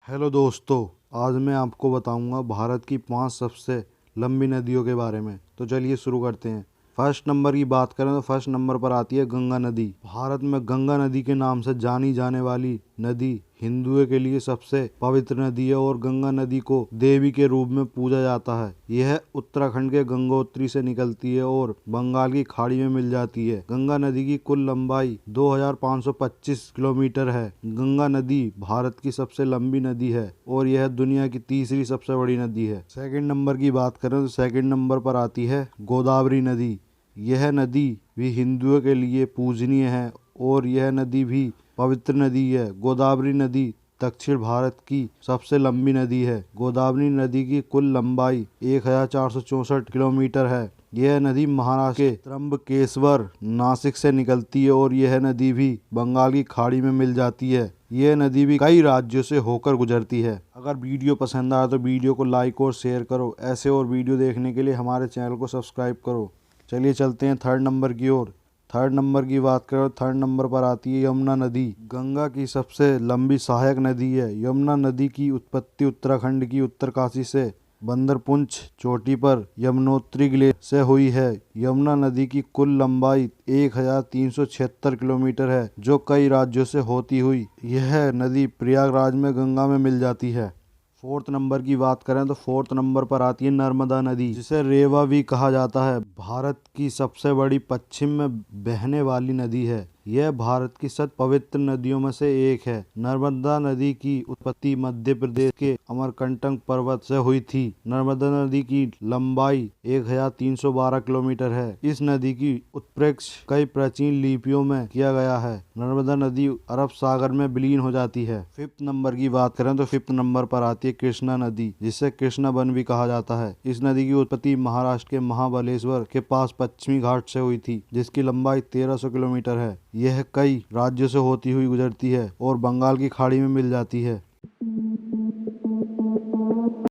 Hello दोस्तों, आज मैं आपको बताऊंगा भारत की 5 सबसे लंबी नदियों के बारे में। तो चलिए शुरू करते हैं। फर्स्ट नंबर की बात करें तो फर्स्ट नंबर पर आती है गंगा नदी। भारत में गंगा नदी के नाम से जानी जाने वाली नदी हिंदुओं के लिए सबसे पवित्र नदी है और गंगा नदी को देवी के रूप में पूजा जाता है। यह उत्तराखंड के गंगोत्री से निकलती है और बंगाल की खाड़ी में मिल जाती है। गंगा नदी की कुल लंबाई 2525 किलोमीटर है। गंगा नदी भारत की सबसे लंबी नदी है और यह दुनिया की तीसरी सबसे बड़ी नदी है। सेकंड नंबर की बात करें तो सेकंड नंबर पर आती है गोदावरी नदी। यह नदी भी हिंदुओं के लिए पूजनीय है और यह नदी भी पवित्र नदी है। गोदावरी नदी दक्षिण भारत की सबसे लंबी नदी है। गोदावरी नदी की कुल लंबाई 1464 किलोमीटर है। यह नदी महाराष्ट्र के त्र्यंबकेश्वर नासिक से निकलती है और यह नदी भी बंगाल की खाड़ी में मिल जाती है। यह नदी भी कई राज्यों से होकर गुजरती है। अगर वीडियो पसंद आया तो वीडियो को लाइक और शेयर करो। ऐसे और वीडियो देखने के लिए हमारे चैनल को सब्सक्राइब करो। चलिए चलते हैं थर्ड नंबर की ओर। थर्ड नंबर की बात करें, थर्ड नंबर पर आती है यमुना नदी। गंगा की सबसे लंबी सहायक नदी है। यमुना नदी की उत्पत्ति उत्तराखंड की उत्तरकाशी से बंदरपुंछ चोटी पर यमुनोत्री ग्लेशियर से हुई है। यमुना नदी की कुल लंबाई 1376 किलोमीटर है, जो कई राज्यों से होती हुई यह नदी प्रयागराज में गंगा में मिल जाती है। फोर्थ नंबर की बात करें तो फोर्थ नंबर पर आती है नर्मदा नदी, जिसे रेवा भी कहा जाता है। भारत की सबसे बड़ी पश्चिम में बहने वाली नदी है। यह भारत की 7 पवित्र नदियों में से एक है। नर्मदा नदी की उत्पत्ति मध्य प्रदेश के अमरकंटक पर्वत से हुई थी। नर्मदा नदी की लंबाई 1312 किलोमीटर है। इस नदी की उत्प्रेक्षण कई प्राचीन लिपियों में किया गया है। नर्मदा नदी अरब सागर में विलीन हो जाती है। फिफ्थ नंबर की बात करें तो फिफ्थ नंबर पर आती है कृष्णा नदी, जिसे कृष्णा वन भी कहा जाता है। इस नदी की उत्पत्ति महाराष्ट्र के महाबलेश्वर के पास पश्चिमी घाट से हुई थी, जिसकी लंबाई 1300 किलोमीटर है। यह कई राज्यों से होती हुई गुजरती है और बंगाल की खाड़ी में मिल जाती है।